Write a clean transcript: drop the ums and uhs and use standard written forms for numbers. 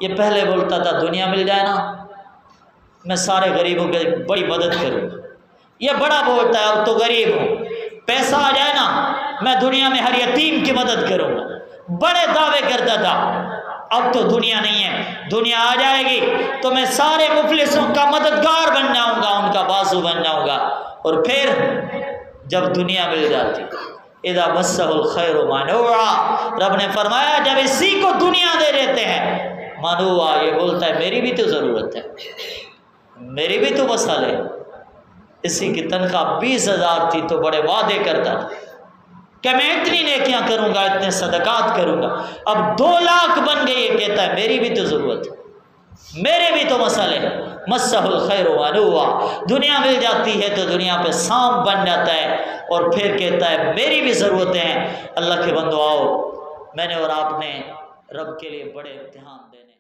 ये पहले बोलता था दुनिया मिल जाए ना मैं सारे गरीबों की बड़ी मदद करूँगा। ये बड़ा बोलता है अब तो गरीब हूँ, पैसा आ जाए ना मैं दुनिया में हर यतीम की मदद करूँगा। बड़े दावे करता था। अब तो दुनिया नहीं है, दुनिया आ जाएगी तो मैं सारे मुफलिसों का मददगार बन जाऊँगा, उनका बाजू बन जाऊँगा। और फिर जब दुनिया मिल जाती इदा मस्सहुल खैरु मनुआ, रब ने फरमाया जब इसी को दुनिया दे देते हैं मनुआ, ये बोलता है मेरी भी तो ज़रूरत है, मेरी भी तो मसाले। इसी की तनख्वाह 20,000 थी तो बड़े वादे करता था कि मैं इतनी नेकियां करूंगा, इतने सदकात करूंगा। अब 2 लाख बन गई, ये कहता है मेरी भी तो ज़रूरत है, मेरे भी तो मसले हैं। मस्सहुल खैरु मनुआ, दुनिया मिल जाती है तो दुनिया पे सांप बन जाता है और फिर कहता है मेरी भी ज़रूरतें हैं। अल्लाह के बंदो आओ, मैंने और आपने रब के लिए बड़े इम्तिहान देने।